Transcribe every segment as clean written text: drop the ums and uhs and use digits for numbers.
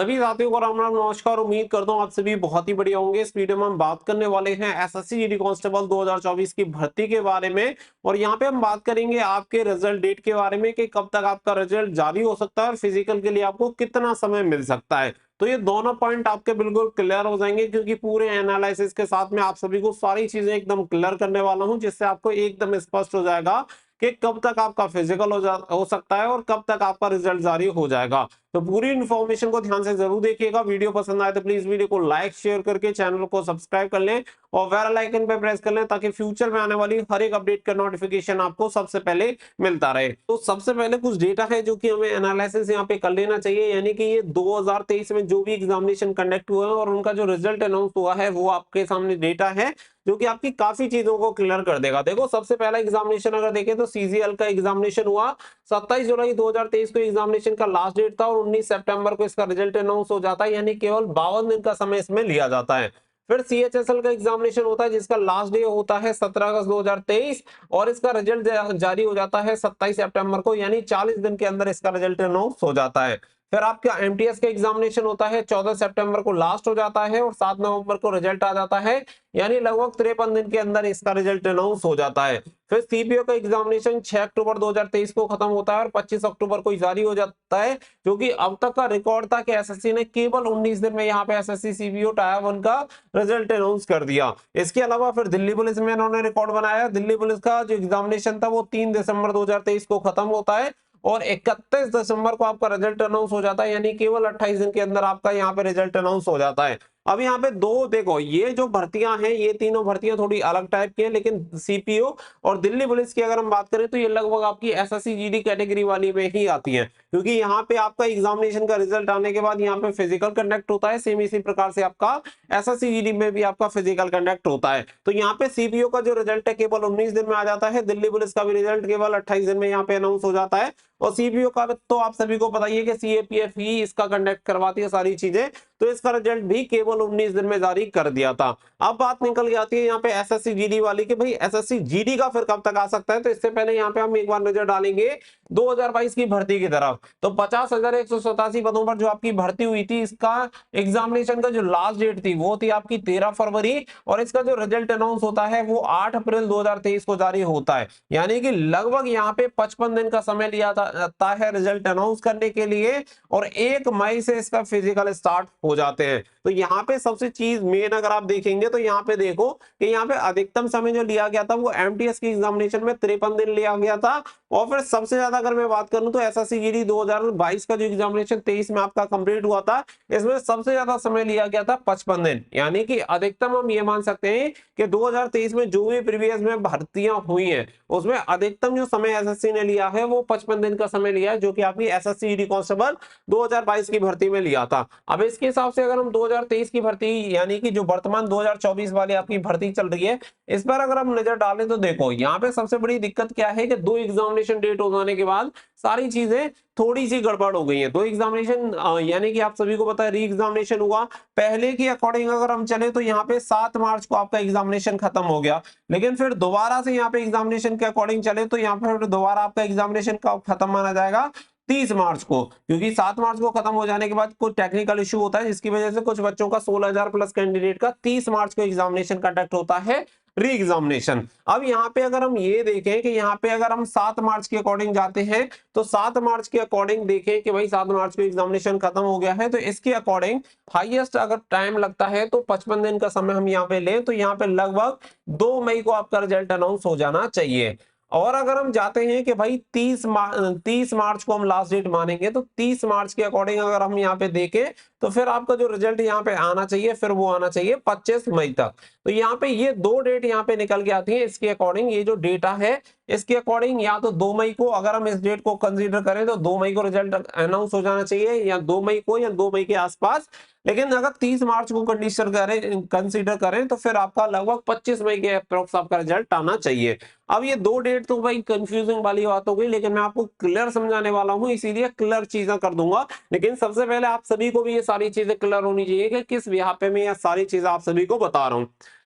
सभी साथियों को राम राम नमस्कार। उम्मीद करता हूँ आप सभी बहुत ही बढ़िया होंगे। इस वीडियो में हम बात करने वाले हैं एसएससी जीडी कांस्टेबल 2024 की भर्ती के बारे में। और यहाँ पे हम बात करेंगे आपके रिजल्ट डेट के बारे में कि कब तक आपका रिजल्ट जारी हो सकता है और फिजिकल के लिए आपको कितना समय मिल सकता है। तो ये दोनों पॉइंट आपके बिल्कुल क्लियर हो जाएंगे, क्योंकि पूरे एनालिसिस के साथ में आप सभी को सारी चीजें एकदम क्लियर करने वाला हूँ, जिससे आपको एकदम स्पष्ट हो जाएगा कि कब तक आपका फिजिकल हो सकता है और कब तक आपका रिजल्ट जारी हो जाएगा। तो पूरी इन्फॉर्मेशन को ध्यान से जरूर देखिएगा। वीडियो पसंद आए तो प्लीज वीडियो को लाइक शेयर करके चैनल को सब्सक्राइब कर लें और बेल आइकन पे प्रेस कर लें, ताकि फ्यूचर में आने वाली हर एक अपडेट का नोटिफिकेशन आपको सबसे पहले मिलता रहे। तो सबसे पहले कुछ डेटा है जो कि हमें एनालिसिस यहाँ पे कर लेना चाहिए, यानी कि ये 2023 में जो भी एग्जामिनेशन कंडक्ट हुआ है और उनका जो रिजल्ट अनाउंस हुआ है वो आपके सामने डेटा है, जो कि आपकी काफी चीजों को क्लियर कर देगा। देखो, सबसे पहला एग्जामिनेशन अगर देखें तो सीजीएल का एग्जामिनेशन हुआ 27 जुलाई 2023 को एग्जामिनेशन का लास्ट डेट था, और 19 सितंबर को इसका रिजल्ट अनाउंस हो जाता है, यानी केवल 52 दिन का समय इसमें लिया जाता है। फिर सीएचएसएल का एग्जामिनेशन होता है, जिसका लास्ट डे होता है 17 अगस्त 2023, और इसका रिजल्ट जारी हो जाता है 27 सितंबर को, यानी 40 दिन के अंदर इसका रिजल्ट अनाउंस हो जाता है। फिर आपका एमटीएस का एग्जामिनेशन होता है 14 सितंबर को लास्ट हो जाता है, और 7 नवंबर को रिजल्ट आ जाता है, यानी लगभग 53 दिन के अंदर इसका रिजल्ट अनाउंस हो जाता है। फिर सीपीओ का एग्जामिनेशन 6 अक्टूबर 2023 को खत्म होता है और 25 अक्टूबर को जारी हो जाता है, जो कि अब तक का रिकॉर्ड था कि एसएससी ने केवल 19 दिन में यहाँ पे एसएससी सीपीओ टायर 1 का रिजल्ट अनाउंस कर दिया। इसके अलावा फिर दिल्ली पुलिस में इन्होंने रिकॉर्ड बनाया। दिल्ली पुलिस का जो एग्जामिनेशन था वो 3 दिसंबर 2023 को खत्म होता है, और 31 दिसंबर को आपका रिजल्ट अनाउंस हो जाता है, यानी केवल 28 दिन के अंदर आपका यहाँ पे रिजल्ट अनाउंस हो जाता है। अब यहाँ पे दो देखो, ये जो भर्तियां हैं ये तीनों भर्तियां थोड़ी अलग टाइप की हैं, लेकिन सीपीओ और दिल्ली पुलिस की अगर हम बात करें तो ये लगभग आपकी एसएससी जीडी कैटेगरी वाली में ही आती हैं, क्योंकि यहाँ पे आपका एग्जामिनेशन का रिजल्ट आने के बाद यहाँ पे फिजिकल कंडक्ट होता है। सेम इसी प्रकार से आपका एसएससी जीडी में भी आपका फिजिकल कंडक्ट होता है। तो यहाँ पे सीपीओ का जो रिजल्ट है केवल 19 दिन में आ जाता है, दिल्ली पुलिस का भी रिजल्ट केवल 28 दिन में यहाँ पे अनाउंस हो जाता है। और सीपीओ का तो आप सभी को पता ही है कि सीएपीएफ ही इसका कंडक्ट करवाती है सारी चीजें, तो इसका रिजल्ट भी केवल 19 दिन में जारी कर दिया था। अब बात निकल के आती है यहाँ पे एसएससी जीडी वाली कि भाई एसएससी जीडी का फिर कब तक आ सकता है। तो इससे पहले यहाँ पे हम एक बार नजर डालेंगे 2022 की भर्ती की तरफ। तो 50,187 पदों पर जो आपकी भर्ती हुई थी, इसका एग्जामिनेशन का जो लास्ट डेट थी वो थी आपकी 13 फरवरी, और इसका जो रिजल्ट अनाउंस होता है वो 8 अप्रैल 2023 को जारी होता है, यानी कि लगभग यहाँ पे 55 दिन का समय लिया जाता है रिजल्ट अनाउंस करने के लिए, और 1 मई से इसका फिजिकल स्टार्ट हो जाते हैं। तो यहाँ पे सबसे चीज मेन अगर आप देखेंगे तो यहाँ पे देखो कि यहाँ पे अधिकतम समय जो लिया गया था वो एमटीएस की एग्जामिनेशन में 53 दिन लिया गया था। और फिर सबसे ज्यादा अगर मैं बात करूं तो एसएससी जीडी 2022 का जो एग्जामिनेशन 23 में आपका कंप्लीट हुआ था, इसमें सबसे ज्यादा समय लिया गया था 55 दिन, यानी कि अधिकतम हम ये मान सकते हैं कि 2023 में जो भी प्रीवियस में भर्तियां हुई हैं उसमें अधिकतम जो समय एसएससी ने लिया है वो 55 दिन का समय लिया है, जो कि आपकी एसएससी जीडी कांस्टेबल 2022 की भर्ती में लिया था। अब इसके हिसाब से अगर हम 2023 की भर्ती, यानी कि जो वर्तमान 2024 वाली आपकी भर्ती चल रही है, इस पर अगर हम नजर डालें तो देखो यहाँ पे सबसे बड़ी दिक्कत क्या है कि 2 एग्जामिनेशन डेट हो जाने के बाद सारी चीजें थोड़ी सी गड़बड़ हो गई है। 2 एग्जामिनेशन यानी कि आप सभी को पता है री एग्जामिनेशन हुआ। पहले की अकॉर्डिंग अगर हम चले तो यहाँ पे 7 मार्च को आपका एग्जामिनेशन खत्म हो गया, लेकिन फिर दोबारा से यहाँ पे एग्जामिनेशन के अकॉर्डिंग चले तो यहाँ पे दोबारा आपका एग्जामिनेशन कब खत्म माना जाएगा, 30 मार्च को, क्योंकि 7 मार्च को खत्म हो जाने के बाद कुछ टेक्निकल इशू होता है, जिसकी वजह से कुछ बच्चों का 16,000 प्लस कैंडिडेट का 30 मार्च को एग्जामिनेशन कंडक्ट होता है, री एग्जामिनेशन। अब यहाँ पे अगर हम ये देखें कि यहाँ पे अगर हम 7 मार्च के अकॉर्डिंग जाते हैं तो 7 मार्च के अकॉर्डिंग देखें कि भाई 7 मार्च को एग्जामिनेशन खत्म हो गया है, तो इसके अकॉर्डिंग हाईएस्ट अगर टाइम लगता है तो 55 दिन का समय हम यहाँ पे लें तो यहाँ पे लगभग 2 मई को आपका रिजल्ट अनाउंस हो जाना चाहिए। और अगर हम जाते हैं कि भाई 30 मार्च को हम लास्ट डेट मानेंगे, तो 30 मार्च के अकॉर्डिंग अगर हम यहाँ पे देखें तो फिर आपका जो रिजल्ट यहाँ पे आना चाहिए फिर वो आना चाहिए 25 मई तक। तो यहाँ पे ये 2 डेट यहाँ पे निकल के आती है। इसके अकॉर्डिंग ये जो डेटा है इसके अकॉर्डिंग या तो 2 मई को, अगर हम इस डेट को कंसीडर करें तो 2 मई को रिजल्ट अनाउंस हो जाना चाहिए, या 2 मई को या 2 मई के आसपास। लेकिन अगर 30 मार्च को कंसीडर करें तो फिर आपका लगभग 25 मई के अप्रोक्स आपका रिजल्ट आना चाहिए। अब ये 2 डेट तो भाई कंफ्यूजिंग वाली बात हो गई, लेकिन मैं आपको क्लियर समझाने वाला हूं, इसीलिए क्लियर चीजें कर दूंगा। लेकिन सबसे पहले आप सभी को भी ये सारी चीजें क्लियर होनी चाहिए कि किस व्यापे में यह सारी चीजें आप सभी को बता रहा हूं।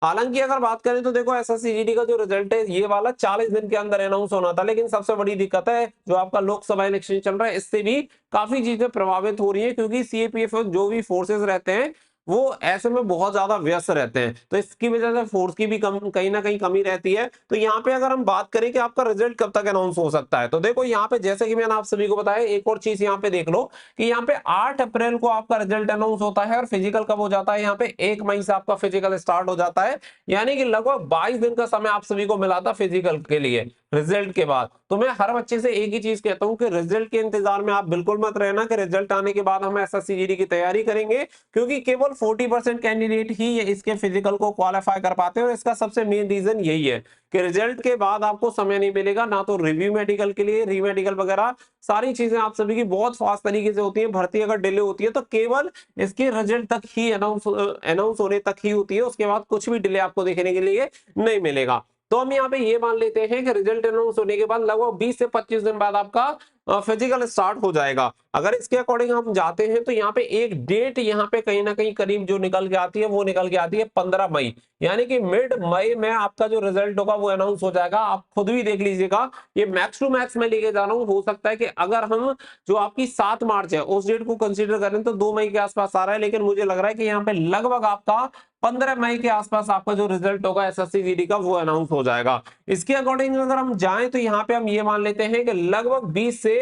हालांकि अगर बात करें तो देखो एसएससी का जो रिजल्ट है ये वाला 40 दिन के अंदर अनाउंस होना था, लेकिन सबसे बड़ी दिक्कत है जो आपका लोकसभा इलेक्शन चल रहा है इससे भी काफी चीजें प्रभावित हो रही है, क्योंकि सीएपीएफ जो भी फोर्सेस रहते हैं वो ऐसे में बहुत ज्यादा व्यस्त रहते हैं, तो इसकी वजह से फोर्स की भी कहीं ना कहीं कमी रहती है। तो यहाँ पे अगर हम बात करें कि आपका रिजल्ट कब तक अनाउंस हो सकता है, तो देखो यहाँ पे जैसे कि मैंने आप सभी को बताया, एक और चीज यहाँ पे देख लो कि यहाँ पे 8 अप्रैल को आपका रिजल्ट अनाउंस होता है और फिजिकल कब हो जाता है, यहाँ पे 1 मई से आपका फिजिकल स्टार्ट हो जाता है। यानी कि लगभग 22 दिन का समय आप सभी को मिला था फिजिकल के लिए रिजल्ट के बाद। तो मैं हर बच्चे से एक ही चीज कहता हूं कि रिजल्ट के इंतजार में आप बिल्कुल मत रहना कि रिजल्ट आने के बाद हम एसएससी की तैयारी करेंगे, क्योंकि केवल 40% कैंडिडेट ही इसके फिजिकल को क्वालिफाई कर पाते हैं और इसका सबसे मेन रीजन यही है कि रिजल्ट के बाद आपको समय नहीं मिलेगा ना तो रिव्यू मेडिकल के लिए, री मेडिकल वगैरह सारी चीजें आप सभी की बहुत फास्ट तरीके से होती है। भर्ती अगर डिले होती है तो केवल इसके रिजल्ट तक ही अनाउंस होने तक ही होती है, उसके बाद कुछ भी डिले आपको देखने के लिए नहीं मिलेगा। तो हम यहाँ पे ये मान लेते हैं कि रिजल्ट अनाउंस होने के बाद लगभग 20 से 25 दिन बाद आपका फिजिकल स्टार्ट हो जाएगा। अगर इसके अकॉर्डिंग हम जाते हैं तो यहाँ पे एक डेट यहाँ पे कहीं ना कहीं करीब जो निकल के आती है वो निकल के आती है 15 मई, यानी कि मिड मई में आपका जो रिजल्ट होगा वो अनाउंस हो जाएगा। आप खुद भी देख लीजिएगा, ये मैक्स टू मैक्स में लेके जा रहा हूँ, हो सकता है कि अगर हम जो आपकी 7 मार्च है उस डेट को कंसीडर करें तो 2 मई के आसपास आ रहा है, लेकिन मुझे लग रहा है कि यहाँ पे लगभग आपका 15 मई के आसपास आपका जो रिजल्ट होगा एसएससी का वो अनाउंस हो जाएगा। इसके अकॉर्डिंग अगर हम जाएं तो यहाँ पे हम ये मान लेते हैं कि लगभग 20 से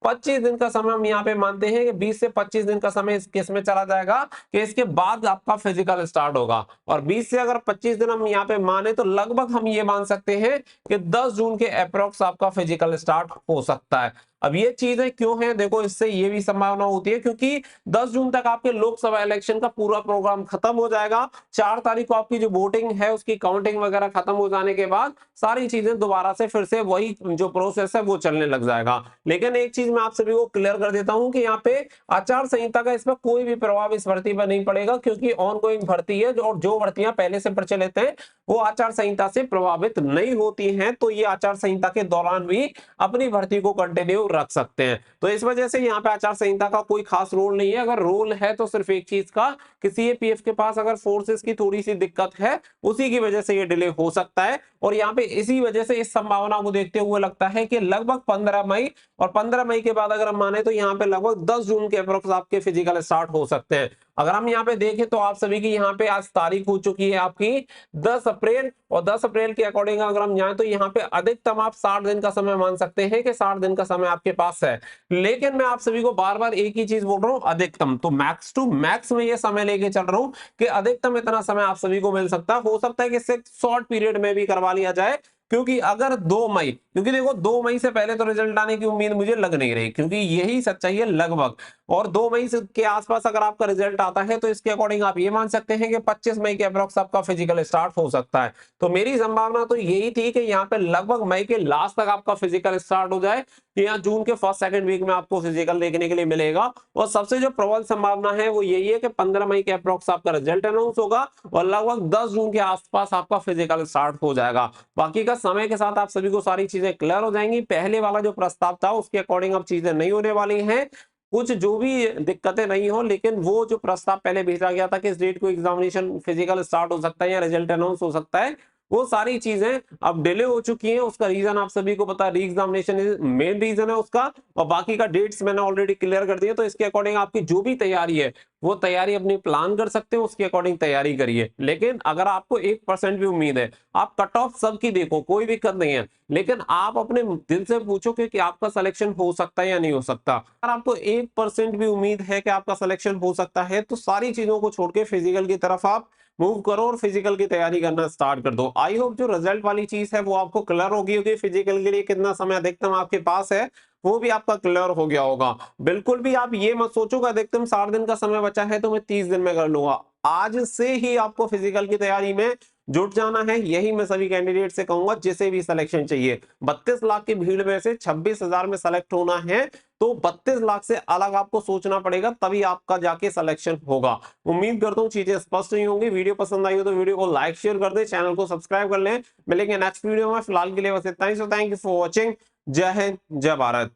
25 दिन का समय हम यहाँ पे मानते हैं कि 20 से 25 दिन का समय इस केस में चला जाएगा कि इसके बाद आपका फिजिकल स्टार्ट होगा। और 20 से अगर 25 दिन हम यहाँ पे माने तो लगभग हम ये मान सकते हैं कि 10 जून के अप्रोक्स आपका फिजिकल स्टार्ट हो सकता है। अब ये चीजें क्यों है, देखो इससे ये भी संभावना होती है क्योंकि 10 जून तक आपके लोकसभा इलेक्शन का पूरा प्रोग्राम खत्म हो जाएगा। 4 तारीख को आपकी जो वोटिंग है उसकी काउंटिंग वगैरह खत्म हो जाने के बाद सारी चीजें दोबारा से फिर से वही जो प्रोसेस है वो चलने लग जाएगा। लेकिन एक चीज मैं आप सभी को क्लियर कर देता हूं कि यहाँ पे आचार संहिता का इसमें कोई भी प्रभाव इस भर्ती पर नहीं पड़ेगा, क्योंकि ऑनगोइंग भर्ती है और जो भर्तियां पहले से प्रचलित है वो आचार संहिता से प्रभावित नहीं होती हैं, तो ये आचार संहिता के दौरान भी अपनी भर्ती को कंटिन्यू रख सकते हैं। तो इस वजह से यहाँ पे आचार संहिता का कोई खास रोल नहीं है। अगर रोल है तो सिर्फ एक चीज का कि सीएपीएफ के पास अगर फोर्सेस की थोड़ी सी दिक्कत है उसी की वजह से ये डिले हो सकता है। और यहाँ पे इसी वजह से इस संभावना को देखते हुए लगता है कि लगभग 15 मई और 15 मई के बाद अगर हम माने तो यहाँ पे लगभग 10 जून के अप्रोक्स आपके फिजिकल स्टार्ट हो सकते हैं। अगर हम यहाँ पे देखें तो आप सभी की यहाँ पे आज तारीख हो चुकी है आपकी 10 अप्रैल, और 10 अप्रैल के अकॉर्डिंग अगर हम जाएं तो यहाँ पे अधिकतम आप 60 दिन का समय मान सकते हैं कि 60 दिन का समय आपके पास है। लेकिन मैं आप सभी को बार बार एक ही चीज बोल रहा हूँ, अधिकतम तो मैक्स टू मैक्स में ये समय लेके चल रहा हूँ कि अधिकतम इतना समय आप सभी को मिल सकता है। हो सकता है कि इससे शॉर्ट पीरियड में भी करवा लिया जाए, क्योंकि अगर 2 मई, क्योंकि देखो 2 मई से पहले तो रिजल्ट आने की उम्मीद मुझे लग नहीं रही, क्योंकि यही सच्चाई है लगभग। और 2 मई के आसपास अगर आपका रिजल्ट आता है तो इसके अकॉर्डिंग आप ये मान सकते हैं कि 25 मई के अप्रोक्स आपका फिजिकल स्टार्ट हो सकता है। तो मेरी संभावना तो यही थी कि यहाँ पे लगभग मई के लास्ट तक आपका फिजिकल स्टार्ट हो जाए, या जून के फर्स्ट सेकंड वीक में आपको फिजिकल देखने के लिए मिलेगा। और सबसे जो प्रबल संभावना है वो यही है कि 15 मई के अप्रोक्स आपका रिजल्ट अनाउंस होगा और लगभग 10 जून के आसपास आपका फिजिकल स्टार्ट हो जाएगा। बाकी का समय के साथ आप सभी को सारी चीजें क्लियर हो जाएंगी। पहले वाला जो प्रस्ताव था उसके अकॉर्डिंग अब चीजें नहीं होने वाली हैं, कुछ जो भी दिक्कतें नहीं हो, लेकिन वो जो प्रस्ताव पहले भेजा गया था कि इस डेट को एग्जामिनेशन फिजिकल स्टार्ट हो सकता है या रिजल्ट अनाउंस हो सकता है, वो सारी चीजें अब डिले हो चुकी हैं। उसका रीजन आप सभी को पता, री एग्जामिनेशन मेन रीजन है उसका, और बाकी का डेट्स मैंने ऑलरेडी क्लियर कर दिया। तो इसके अकॉर्डिंग आपकी जो भी तैयारी है वो तैयारी अपनी प्लान कर सकते हो, उसके अकॉर्डिंग तैयारी करिए। लेकिन अगर आपको 1% भी उम्मीद है, आप कट ऑफ सबकी देखो, कोई दिक्कत नहीं है, लेकिन आप अपने दिल से पूछो कि आपका सिलेक्शन हो सकता है या नहीं हो सकता। अगर आपको 1% भी उम्मीद है कि आपका सिलेक्शन हो सकता है तो सारी चीजों को छोड़ के फिजिकल की तरफ आप मूव करो और फिजिकल की तैयारी करना स्टार्ट कर दो। आई होप जो रिजल्ट वाली चीज है वो आपको क्लियर होगी फिजिकल के लिए कितना समय अधिकतम आपके पास है वो भी आपका क्लियर हो गया होगा। बिल्कुल भी आप ये मत सोचो कि अधिकतम 60 दिन का समय बचा है तो मैं 30 दिन में कर लूंगा। आज से ही आपको फिजिकल की तैयारी में जुट जाना है, यही मैं सभी कैंडिडेट से कहूंगा जिसे भी सिलेक्शन चाहिए। 32 लाख की भीड़ में से 26,000 में सेलेक्ट होना है तो 32 लाख से अलग आपको सोचना पड़ेगा, तभी आपका जाके सिलेक्शन होगा। उम्मीद करता हूँ चीजें स्पष्ट नहीं होंगी। वीडियो पसंद आई हो तो वीडियो को लाइक शेयर कर दे, चैनल को सब्सक्राइब कर लें। मिलेंगे नेक्स्ट वीडियो में, फिलहाल के लिए बस इतना ही। So thank you for watching. जय हिंद, जय भारत।